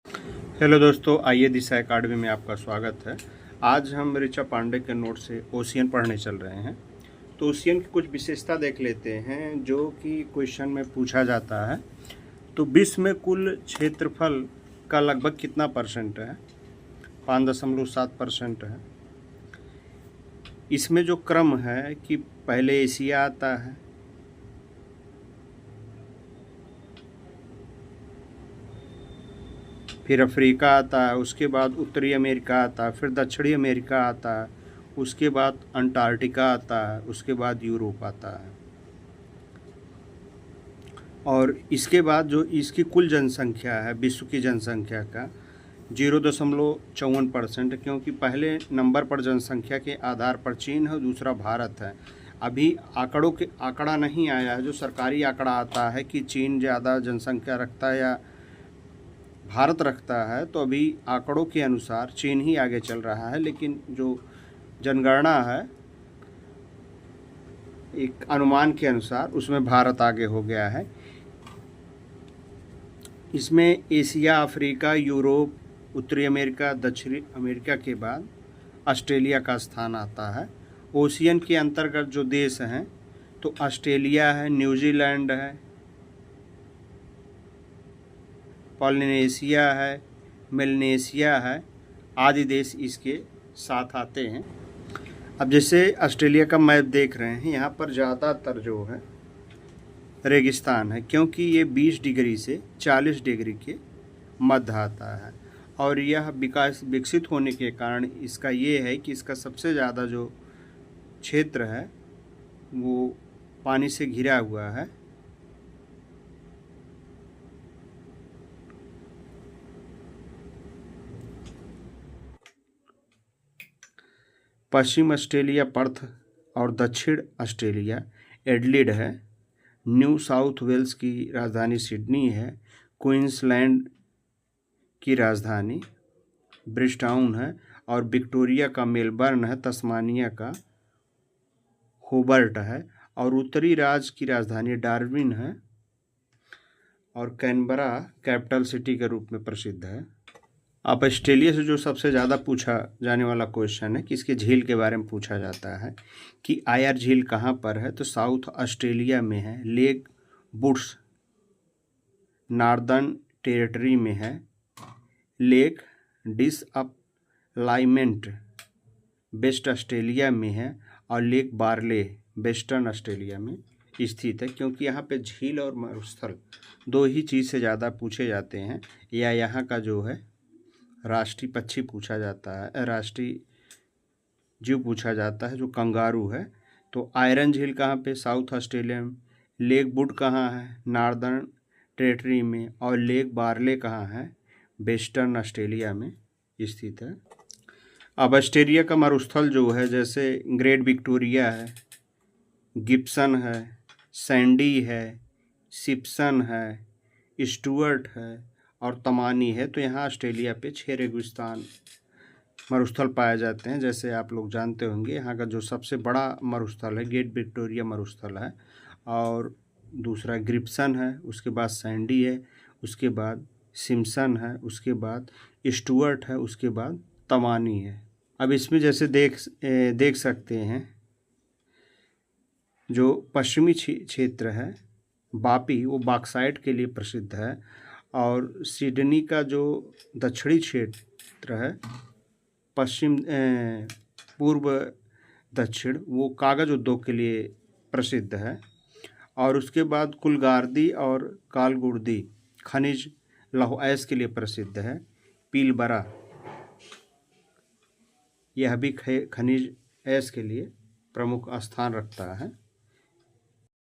Hello दोस्तों, आइए दिशा academy में आपका स्वागत है। आज हम ऋचा पांडे के नोट से ओशियन पढ़ने चल रहे हैं। तो ओशियन की कुछ विशेषता देख लेते हैं जो कि क्वेश्चन में पूछा जाता है। तो विश्व में कुल क्षेत्रफल का लगभग कितना परसेंट है? 5.7% है। इसमें जो क्रम है कि पहले एशिया आता है, फिर अफ्रीका आता है, उसके बाद उत्तरी अमेरिका आता है, फिर दक्षिणी अमेरिका आता है, उसके बाद अंटार्कटिका आता है, उसके बाद यूरोप आता है। और इसके बाद जो इसकी कुल जनसंख्या है विश्व की जनसंख्या का 0.54%, क्योंकि पहले नंबर पर जनसंख्या के आधार पर चीन है, दूसरा भारत है। अभी आंकड़ा नहीं आया है। जो सरकारी आंकड़ा आता है कि चीन ज़्यादा जनसंख्या रखता है या भारत रखता है, तो अभी आंकड़ों के अनुसार चीन ही आगे चल रहा है। लेकिन जो जनगणना है एक अनुमान के अनुसार उसमें भारत आगे हो गया है। इसमें एशिया, अफ्रीका, यूरोप, उत्तरी अमेरिका, दक्षिणी अमेरिका के बाद ऑस्ट्रेलिया का स्थान आता है। ओशियन के अंतर्गत जो देश हैं तो ऑस्ट्रेलिया है, न्यूजीलैंड है, पॉलिनेशिया है, मेलनेशिया है, आदि देश इसके साथ आते हैं। अब जैसे ऑस्ट्रेलिया का मैप देख रहे हैं, यहाँ पर ज़्यादातर जो है रेगिस्तान है, क्योंकि ये 20 डिग्री से 40 डिग्री के मध्य आता है। और यह विकसित होने के कारण इसका ये है कि इसका सबसे ज़्यादा जो क्षेत्र है वो पानी से घिरा हुआ है। पश्चिम ऑस्ट्रेलिया पर्थ और दक्षिण ऑस्ट्रेलिया एडलेड है। न्यू साउथ वेल्स की राजधानी सिडनी है। क्वींसलैंड की राजधानी ब्रिस्टाउन है और विक्टोरिया का मेलबर्न है। तस्मानिया का होबर्ट है और उत्तरी राज्य की राजधानी डार्विन है और कैनबरा कैपिटल सिटी के रूप में प्रसिद्ध है। अब ऑस्ट्रेलिया से जो सबसे ज़्यादा पूछा जाने वाला क्वेश्चन है कि इसके झील के बारे में पूछा जाता है कि आयर झील कहाँ पर है, तो साउथ ऑस्ट्रेलिया में है। लेक वुड्स नॉर्दर्न टेरिटरी में है। लेक डिसअलाइनमेंट वेस्ट ऑस्ट्रेलिया में है और लेक बारले वेस्टर्न ऑस्ट्रेलिया में स्थित है। क्योंकि यहाँ पे झील और मरुस्थल दो ही चीज़ से ज़्यादा पूछे जाते हैं, या यहाँ का जो है राष्ट्रीय पक्षी पूछा जाता है, राष्ट्रीय जीव पूछा जाता है जो कंगारू है। तो आयरन झील कहाँ पे? साउथ ऑस्ट्रेलिया में। लेक वुड कहाँ है? नॉर्दर्न टेरिटरी में। और लेक बारले कहाँ है? वेस्टर्न ऑस्ट्रेलिया में स्थित है। अब ऑस्ट्रेलिया का मरुस्थल जो है जैसे ग्रेट विक्टोरिया है, गिब्सन है, सैंडी है, सिप्सन है, स्टुअर्ट है और तमानी है। तो यहाँ ऑस्ट्रेलिया पे 6 रेगिस्तान मरुस्थल पाए जाते हैं। जैसे आप लोग जानते होंगे, यहाँ का जो सबसे बड़ा मरुस्थल है ग्रेट विक्टोरिया मरुस्थल है, और दूसरा गिब्सन है, उसके बाद सैंडी है, उसके बाद सिम्पसन है, उसके बाद स्टुअर्ट है, उसके बाद तमानी है। अब इसमें जैसे देख सकते हैं जो पश्चिमी क्षेत्र है बापी, वो बॉक्साइट के लिए प्रसिद्ध है। और सिडनी का जो दक्षिणी क्षेत्र है पश्चिम पूर्व दक्षिण, वो कागज़ उद्योग के लिए प्रसिद्ध है। और उसके बाद कुलगार्दी और कालगुर्दी खनिज लौह अयस्क के लिए प्रसिद्ध है। पीलबरा यह भी खनिज अयस्क के लिए प्रमुख स्थान रखता है।